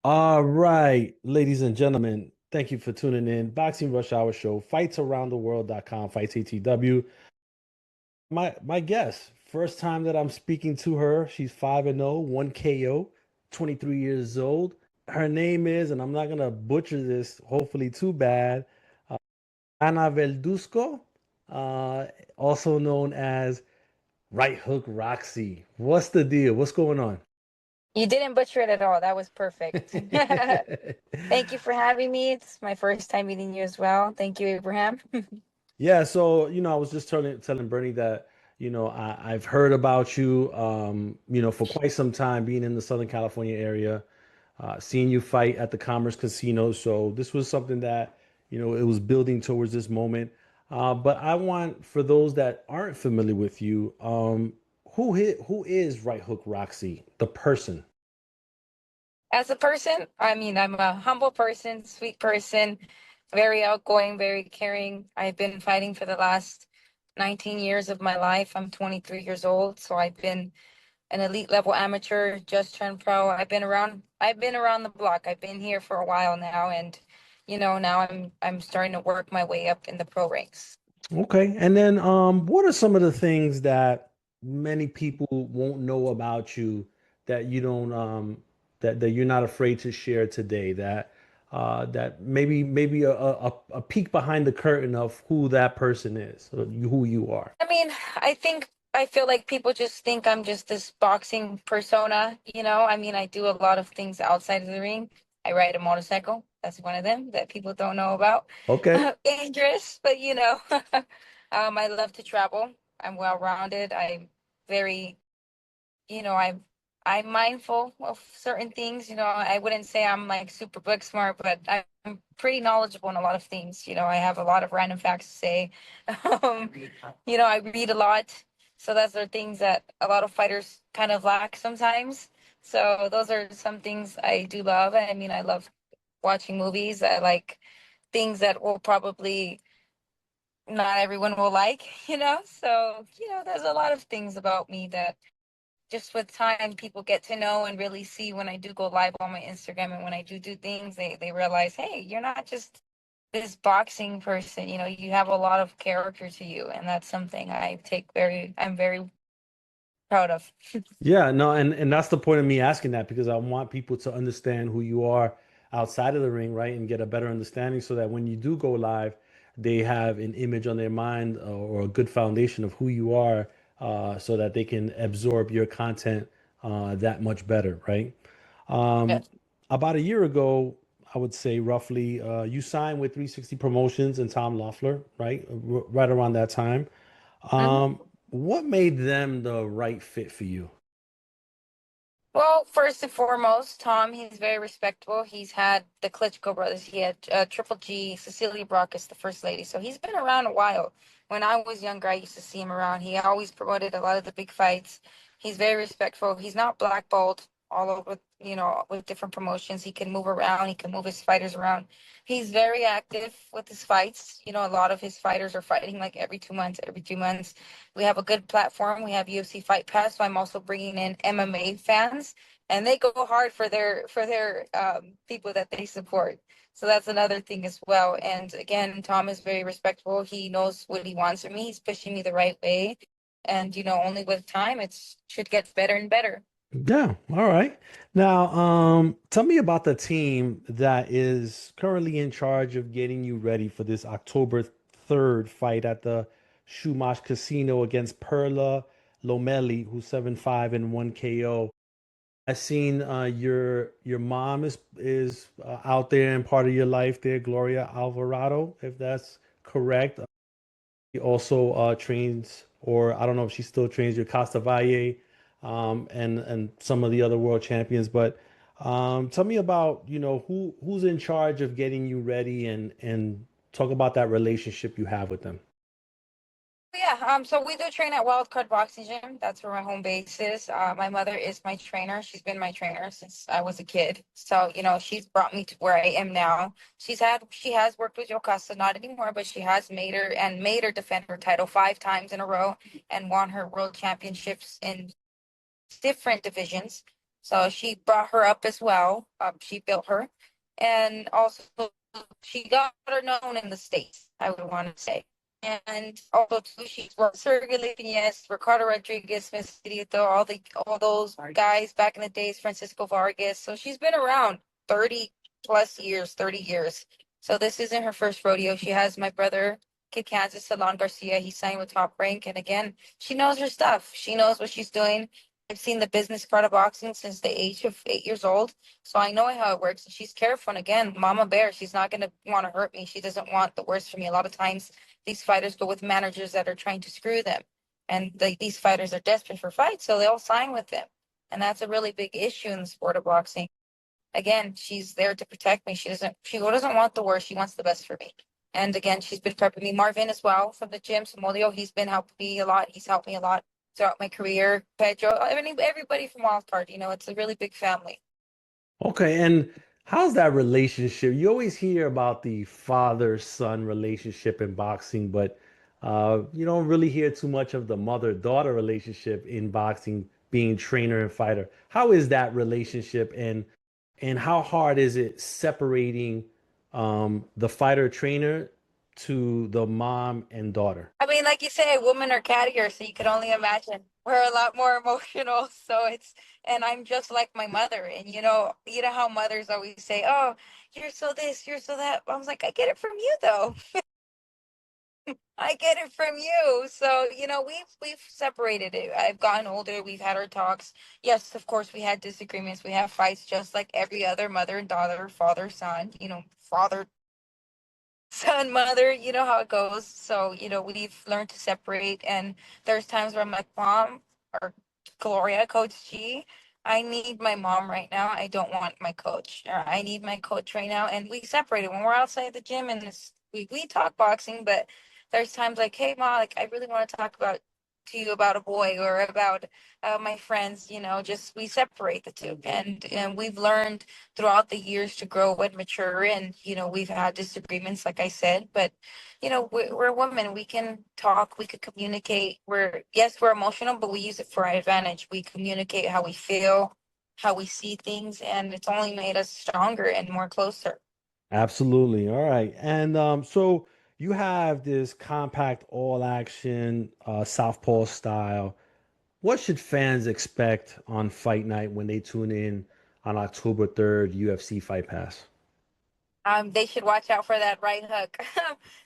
All right, ladies and gentlemen, thank you for tuning in. Boxing Rush Hour Show, fightsaroundtheworld.com, fights ATW. My guest, first time that I'm speaking to her. She's 5-0, 1 KO, 23 years old. Her name is, and I'm not gonna butcher this, hopefully too bad, Ana Verduzco, uh, also known as Right Hook Roxy. What's the deal? What's going on? You didn't butcher it at all. That was perfect. Thank you for having me. It's my first time meeting you as well. Thank you, Abraham. Yeah, so I was just telling Bernie that I've heard about you for quite some time, being in the Southern California area, seeing you fight at the Commerce Casino. So this was something that it was building towards this moment. But I want, for those that aren't familiar with you, who is Right Hook Roxy, the person? As a person, I mean, I'm a humble person, sweet person, very outgoing, very caring. I've been fighting for the last 19 years of my life. I'm 23 years old, so I've been an elite level amateur, just turned pro. I've been around the block. I've been here for a while now, and now I'm starting to work my way up in the pro ranks. Okay. And then what are some of the things that many people won't know about you that you don't that you're not afraid to share today, that maybe a peek behind the curtain of who that person is, or who you are. I mean, I feel like people just think I'm just this boxing persona. I mean, I do a lot of things outside of the ring. I ride a motorcycle. That's one of them that people don't know about. Okay. Dangerous, but I love to travel. I'm well-rounded. I'm very, you know, I'm mindful of certain things. I wouldn't say I'm like super book smart, but I'm pretty knowledgeable in a lot of things. I have a lot of random facts to say. Um, I read a lot. So those are things that a lot of fighters kind of lack sometimes. So those are some things I do love. I mean, I love watching movies. I like things that will probably not everyone will like. So, there's a lot of things about me that just with time people get to know and really see when I do go live on my Instagram and when I do things, they realize, hey, you're not just this boxing person, you have a lot of character to you, and that's something I'm very proud of. Yeah, no, and that's the point of me asking that, because I want people to understand who you are outside of the ring, right? And get a better understanding so that when you do go live, they have an image on their mind, or a good foundation of who you are, so that they can absorb your content that much better, right? Um, Yes. about a year ago, I would say roughly, you signed with 360 Promotions and Tom Loeffler, right? Right around that time. Mhm. What made them the right fit for you? Well, first and foremost, Tom, he's very respectable. He's had the Klitschko brothers. He had Triple G, Cecilia Brockis, the first lady. So he's been around a while. When I was younger, I used to see him around. He always promoted a lot of the big fights. He's very respectful. He's not blackballed all over, with different promotions. He can move around. He can move his fighters around. He's very active with his fights. A lot of his fighters are fighting like every 2 months, every 2 months. We have a good platform. We have UFC Fight Pass, so I'm also bringing in MMA fans, and they go hard for their people that they support. So that's another thing as well. And again, Tom is very respectful. He knows what he wants from me. He's pushing me the right way, and only with time it should get better and better. Yeah, all right. Now, tell me about the team that is currently in charge of getting you ready for this October 3rd fight at the Shumash Casino against Perla Lomeli, who's 7-5 and 1 KO. I seen your mom is out there and part of your life there, Gloria Alvarado, if that's correct. He also trains, or I don't know if she still trains, your Costa Valle, and some of the other world champions. But tell me about who's in charge of getting you ready, and talk about that relationship you have with them. Yeah, so we do train at Wildcard Boxing Gym. That's where my home base is. My mother is my trainer. She's been my trainer since I was a kid. So, she's brought me to where I am now. She has worked with Yokasta, not anymore, but she has made her defend her title 5 times in a row and won her world championships in different divisions. So she brought her up as well. She built her, and also she got her known in the States, I would want to say. And also too, she's worked with Sergey Lipinets, Ricardo Rodriguez, Miss Tirito, all those guys back in the days, Francisco Vargas. So she's been around 30 plus years, 30 years. So this isn't her first rodeo. She has my brother, Kid Kansas, Salon Garcia. He signed with Top Rank. And again, she knows her stuff. She knows what she's doing. I've seen the business part of boxing since the age of 8 years old. So I know how it works. And she's careful. And again, Mama Bear, she's not going to want to hurt me. She doesn't want the worst for me. A lot of times these fighters go with managers that are trying to screw them. And these fighters are desperate for fights, so they'll sign with them. And that's a really big issue in the sport of boxing. Again, she's there to protect me. She doesn't want the worst. She wants the best for me. And again, she's been prepping me. Marvin as well from the gym, Samudio, he's been helping me a lot. He's helped me a lot throughout my career. Pedro, I mean, everybody from Wildcard, it's a really big family. Okay, and how's that relationship? You always hear about the father-son relationship in boxing, but you don't really hear too much of the mother-daughter relationship in boxing, being trainer and fighter. How is that relationship, and how hard is it separating the fighter trainer to the mom and daughter? I mean, like you say, women are cattier, so you can only imagine. We're a lot more emotional, and I'm just like my mother. And you know how mothers always say, "Oh, you're so this, you're so that." I was like, I get it from you, though. I get it from you. So, we've separated it. I've gotten older. We've had our talks. Yes, of course, we had disagreements. We have fights, just like every other mother and daughter, father, son. Father son, mother, you know how it goes. So, we've learned to separate. And there's times where I'm like, Mom or Gloria, Coach G, I need my mom right now. I don't want my coach. Or I need my coach right now. And we separated when we're outside the gym and we talk boxing, but there's times like, hey, Ma, like I really want to talk to you about a boy or about my friends, just we separate the two. And we've learned throughout the years to grow and mature. And, we've had disagreements, like I said, but, we're women. We can talk, we could communicate. Yes, we're emotional, but we use it for our advantage. We communicate how we feel, how we see things, and it's only made us stronger and more closer. Absolutely. All right. And so you have this compact all action southpaw style. What should fans expect on fight night when they tune in on October 3rd, UFC Fight Pass? They should watch out for that right hook.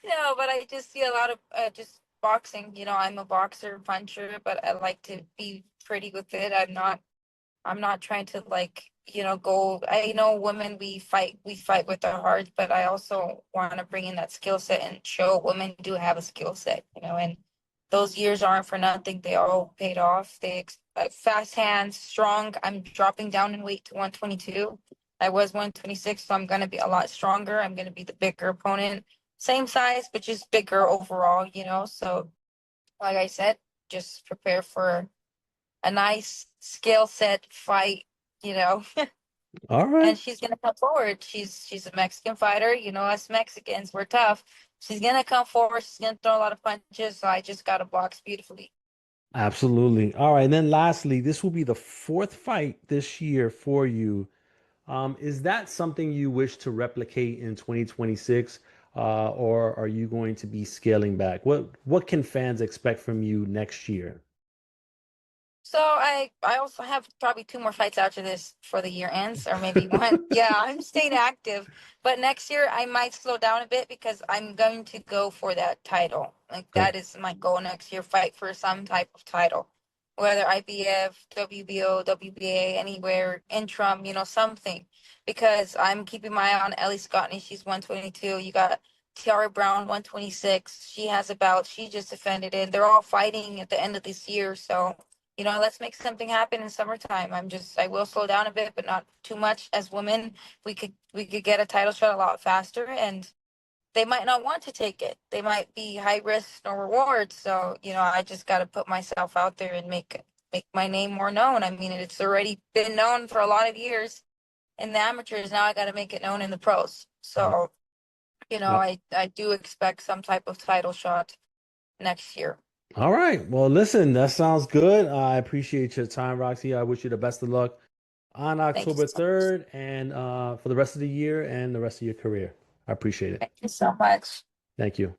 No, but I just see a lot of just boxing. I'm a boxer, puncher, but I like to be pretty with it. I'm not trying to like, go. I know women we fight with our hearts, but I also want to bring in that skill set and show women do have a skill set, and those years aren't for nothing. They all paid off. Fast hands, strong. I'm dropping down in weight to 122. I was 126, so I'm gonna be a lot stronger. I'm gonna be the bigger opponent. Same size, but just bigger overall. So like I said, just prepare for a nice skill set fight, you know. All right. And she's gonna come forward. She's a Mexican fighter. Us Mexicans, we're tough. She's gonna come forward. She's gonna throw a lot of punches. So I just gotta box beautifully. Absolutely. All right. And then lastly, this will be the fourth fight this year for you. Is that something you wish to replicate in 2026, or are you going to be scaling back? What can fans expect from you next year? So I also have probably two more fights after this for the year ends, or maybe one. Yeah, I'm staying active, but next year I might slow down a bit because I'm going to go for that title. Like Okay. that is my goal next year, fight for some type of title, whether IBF, WBO, WBA, anywhere, interim, something. Because I'm keeping my eye on Ellie Scottney. She's 122. You got Tiara Brown, 126. She has a bout. She just defended it. They're all fighting at the end of this year, so let's make something happen in summertime. I will slow down a bit, but not too much. As women, we could get a title shot a lot faster, and they might not want to take it. They might be high risk, no reward. So, I just got to put myself out there and make my name more known. I mean, it's already been known for a lot of years in the amateurs. Now I got to make it known in the pros. So, Uh, I do expect some type of title shot next year. all right. Well, listen, that sounds good. I appreciate your time, Roxy. I wish you the best of luck on Thank you October so much. 3rd and for the rest of the year and the rest of your career. I appreciate it. Thank you so much. Thank you.